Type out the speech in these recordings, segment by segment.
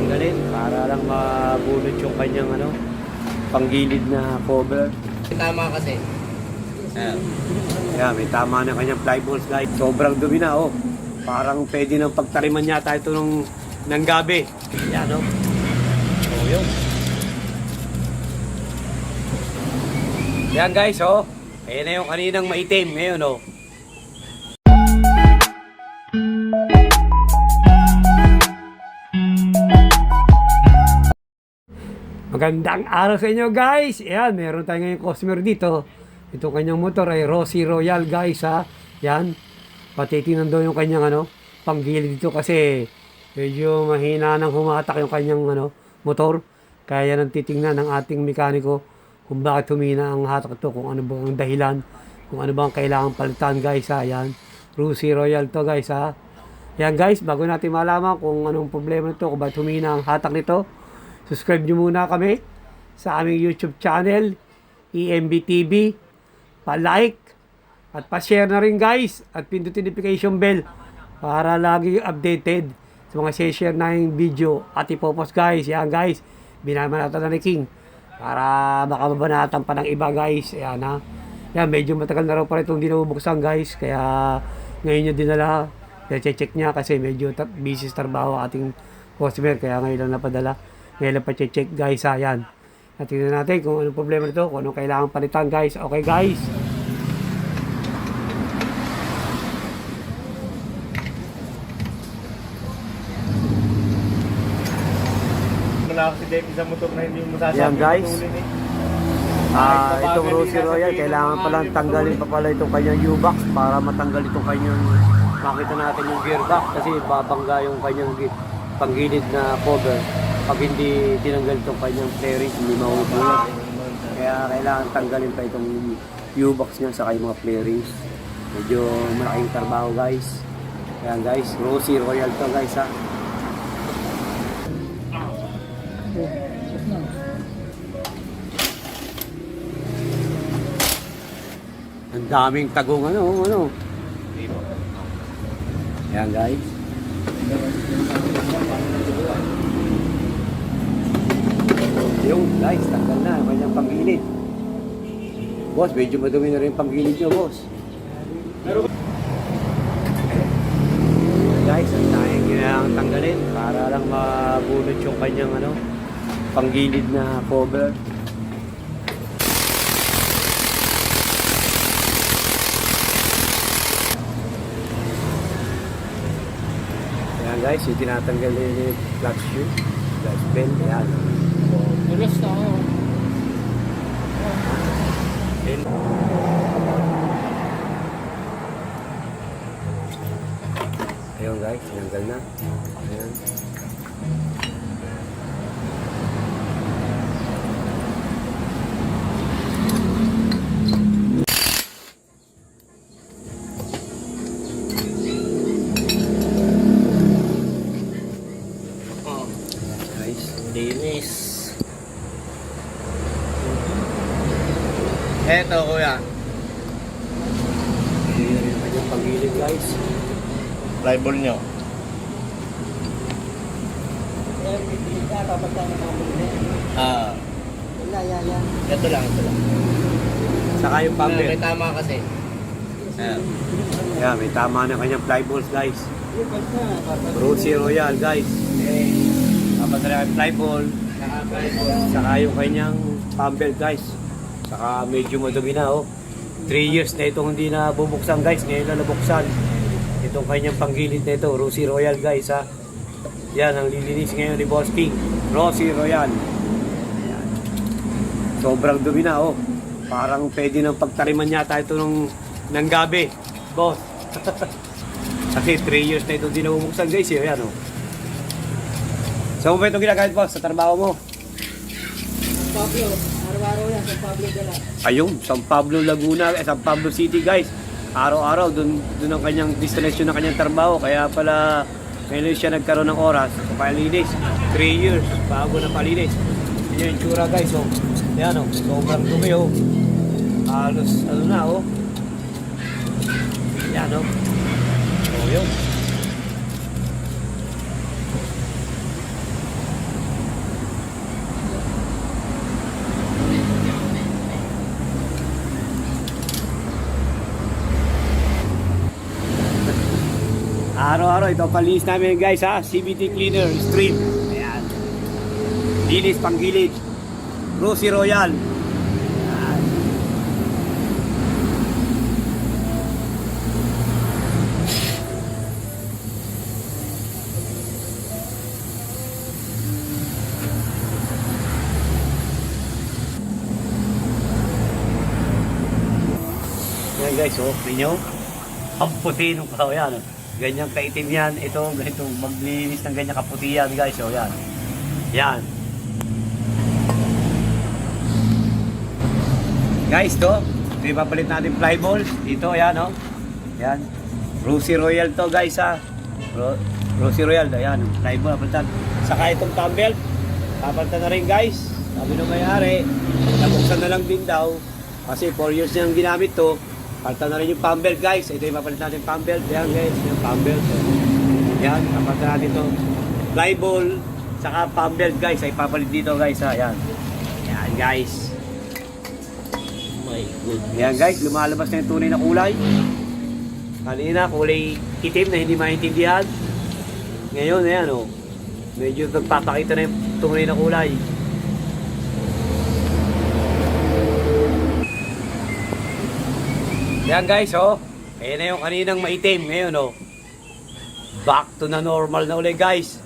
tanggalin para lang mabunot yung kanyang panggilid na cover. Tama kasi. Yeah, may tama na kanyang fly balls guys. Sobrang dumi na Parang pwede nang pagtariman yata ito ng gabi. Yan yun. Yan guys Ayan na yung kaninang maitim ngayon Magandang araw sa inyo guys. Ayan, meron tayo ngayong customer dito. Ito kanyang motor ay Rossi Royal guys Yan. Patitingnan daw yung kanyang panggilid dito kasi medyo mahina nang humatak yung kanyang motor. Kaya yan ang titingnan ng ating mekaniko kung bakit humina ang hatak ito, kung ano ba ang dahilan, kung ano ba ang kailangan palitan guys Yan. Rossi Royal to guys Yan guys, bago natin malaman kung anong problema nito, kung bakit humina ang hatak nito, subscribe nyo muna kami sa aming YouTube channel, EMB TV. Pa-like at pa-share na rin guys. At pindutin notification bell para lagi updated sa mga share na yung video at ipopost guys. Yan guys, binabanatan na ni King para baka mabanatan pa ng iba guys. Yan Yan, medyo matagal na raw pa itong dinubuksan guys. Kaya ngayon nyo dinala. Check niya kasi medyo busy sa trabaho ating customer. Kaya ngayon lang napadala. Ngayon lang pa check guys Yan. At tingnan natin kung anong problema nito, kung anong kailangan palitan guys. Okay guys. Wala kasi Depi sa motor na hindi mo masasabi. Yan guys. Itong Rossi Royal, kailangan palang tanggalin pa pala itong kanyang U-box para matanggal itong kanyang, makita natin yung gearbox kasi babangga yung kanyang panggilid na cover. Pag hindi tinanggal itong kanyang flaring, hindi mahubulat. Kaya kailangan tanggalin pa itong U-box niya sa kanyang mga flarings. Medyo malaking trabaho guys. Ayan guys, Rossi Royal to guys Ang daming tagong Ayan guys. Yung guys, tanggal na ang kanyang panggilid. Boss, medyo madumi na rin panggilid nyo, boss. Guys, ang tayong ginahang tanggalin para lang mabunot yung kanyang panggilid na cover. Ayan guys, yung tinatanggal yung clutch shoe, clutch belt, ayan. Tulos na ako. Ayun guys, tinanggal na. Ayan. Guys, Dinis. Eto kuya. hindi na rin kanyang panggilid guys. Flyball nyo. Ito lang. Saka yung pumper. May tama kasi. Yeah, may tama na kanyang fly balls guys. Rossi Royal guys. Dapat na yung fly ball. Saka yung kanyang pumper guys. Saka medyo madumi na 3 years na itong hindi na bubuksan guys. Ngayon na nabuksan. Itong kanyang panggilid na ito, Rossi Royal guys Yan ang lilinis ngayon ni Boss King. Rossi Royal. Yan. Sobrang dumi na Parang pwede nang pagtariman yata ito ng gabi. Boss. Kasi 3 years na itong hindi na bubuksan guys Yan Saan mo ba itong ginagamit boss sa trabaho mo? Pablo, araw-araw yan sa Pablo Gala. Ayun, San Pablo Laguna, San Pablo City guys. Araw-araw dun ang kanyang destination ng kanyang trabaho. Kaya pala ngayon siya nagkaroon ng oras sa palinis. 3 years bago na palinis. Yan yung tsura guys Yan sobrang dumi Halos na Yan yun. Araw-araw, ito ang palinis namin guys ha. CVT Cleaner Stream. Ayan. Linis panggilid. Rosy Royal. Ayan. Ayan guys, oh, ninyo. Ang puti nung kahoy yan. Oh. Ganyang kaitim yan. Ito, ganito, maglinis ng ganyang kaputi yan guys. Oh, yan. Yan. Guys, to. Ito ipapalit natin fly balls. Dito, yan, oh. Yan. Rosy Royal to guys, ha. Rosy Royal. Ayan, fly ball. Napalitan. Saka itong thumb belt. Papalitan na rin guys. Sabi nung may-ari, nabuksan na lang din daw. Kasi 4 years na yung ginamit to. Palitan na rin yung pump belt guys. Ito yung papalit natin pump belt. Yan guys, yung pump belt. Yan, papalitan natin ito. Fly ball, saka pump belt guys. Ay papalit dito guys ha. Yan. Yan guys. My goodness. Yan guys, lumalabas na yung tunay na kulay. Kanina kulay itim na hindi maintindihan. Ngayon, ayan o. Medyo nagpapakita na yung tunay na kulay. Yan guys, oh. Ayan na yung kaninang maitim. Ngayon, oh. Back to na normal na ulit, guys.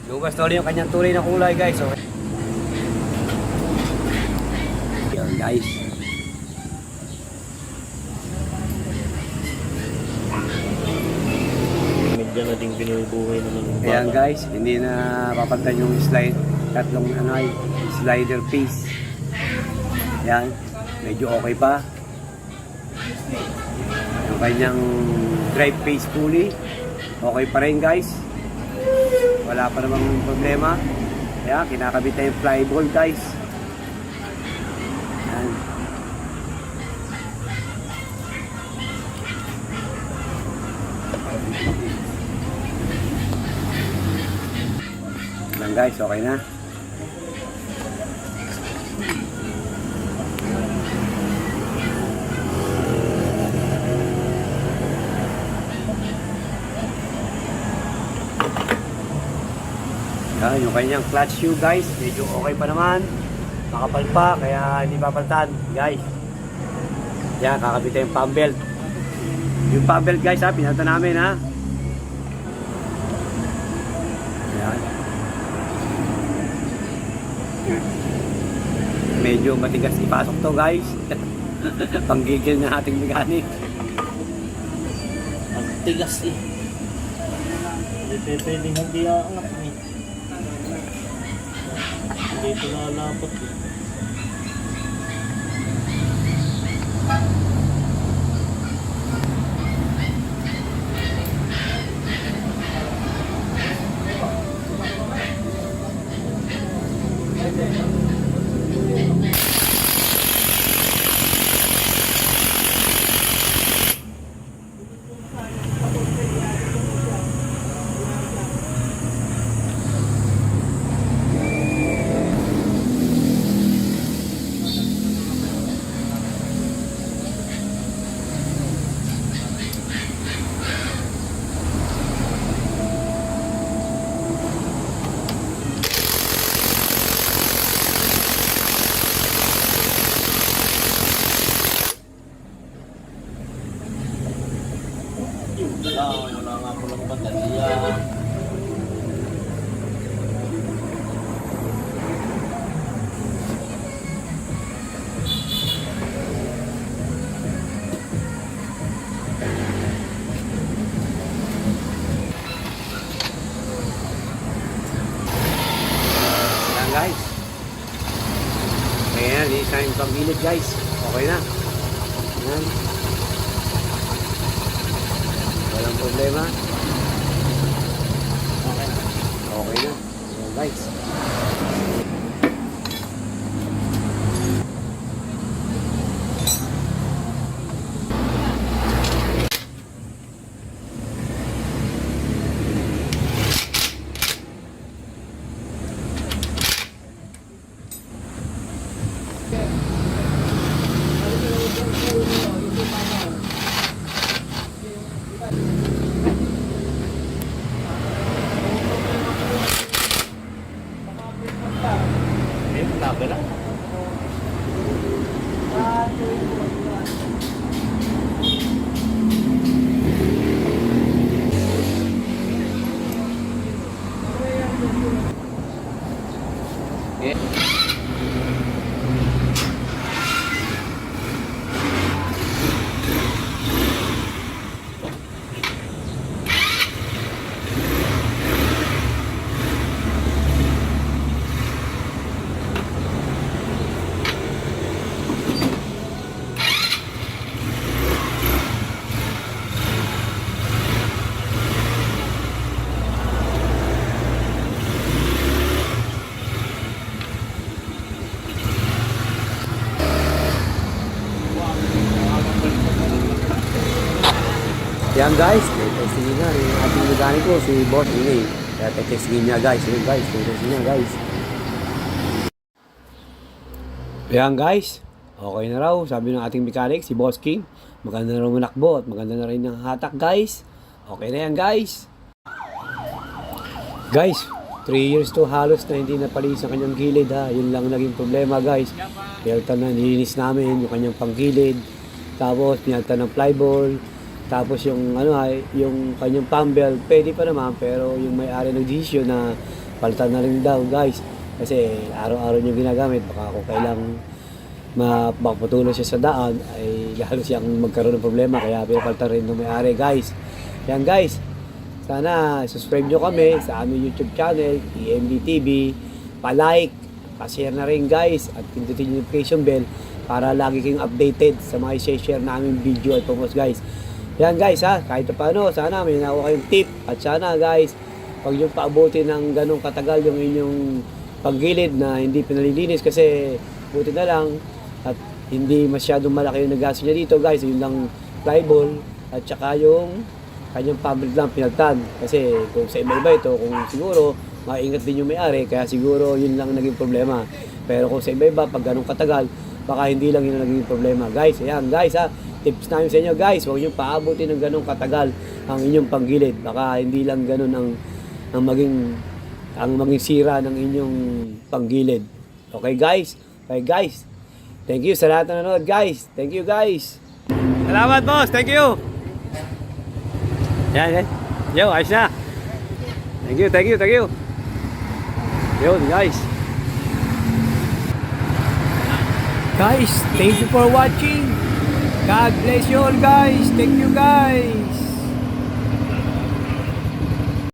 Lumas na ulit yung kanyang tunay na kulay, guys. Oh. Yan, guys. Medyo na ding binubuhay naman yung bata. Ayan, guys. Hindi na papantan yung slide. Tatlong slider piece. Yan. Medyo okay pa. Yung kanyang drive phase pulley okay pa rin guys, wala pa namang problema. Kaya kinakabit na yung fly ball guys. Yan. Yan guys, okay na. Yan, yung kanyang clutch shoe guys, medyo okay pa naman. Makapal pa, kaya hindi papalitan guys. Yan, kakabit yung pump belt. Yung pump belt guys ha, pinata namin ha. Yan. Medyo matigas ipasok to guys. Panggigil ng ating mechanic. Ang tigas eh. Hindi pwedeng hindi aangat eh. Dito lalapot eh. Wala nga po lang baterya. Yan guys. Ayan, linis na yung pagbilid guys. Okay na. Ayan. Walang problema. Okay na. Okay na. Ayan guys. Wala. Yan guys, testingin na yung ating mekaniko, si Boss Ingay. Kaya testingin niya guys, yun guys, testingin niya guys. Yan guys, okay na raw, sabi ng ating mechanic, si Boss King. Maganda na raw manakbo at maganda na rin ang hatak guys. Okay na yan guys. Guys, 3 years to halos na hindi napalis ang kanyang gilid ha. Yun lang naging problema guys. Pinaltan na, nilinis namin yung kanyang panggilid. Tapos pinaltan ng flyball. Tapos yung yung kanyang pambel, pwede pa naman pero yung may-ari ng desisyon na palitan na rin daw guys. Kasi araw-araw niya ginagamit, baka kung kailang mapatuloy siya sa daan ay lalo siyang magkaroon ng problema kaya pinapalitan rin ng may-ari guys. Yan guys, sana subscribe nyo kami sa aming YouTube channel, EMB TV, pa-like, pa-share na rin guys at pindutin yung notification bell para lagi kayong updated sa mga i-share namin video at post guys. Yan guys ha, kahit paano, sana may nakuha kayong tip at sana guys, huwag yung paabutin ng ganong katagal yung inyong paggilid na hindi pinalilinis kasi buti na lang at hindi masyadong malaki yung nagastos niya dito guys, yun lang flyball at saka yung kanyang pambel lang pinagtan kasi kung sa iba-iba ito, kung siguro maingat din yung may-ari kaya siguro yun lang naging problema pero kung sa iba-iba pag ganong katagal baka hindi lang yun ang naging problema guys. Ayan guys ha, tips namin sa inyo guys, huwag nyo paabutin ng ganong katagal ang inyong panggilid. Baka hindi lang ganon ang maging sira ng inyong panggilid. Okay guys? Okay guys? Thank you sa lahat na nanood guys. Thank you guys. Salamat boss, thank you. Yan, yan. Yo, ayos na. Thank you, thank you, thank you. Yun guys. Guys, thank you for watching. God bless you all guys. Thank you guys.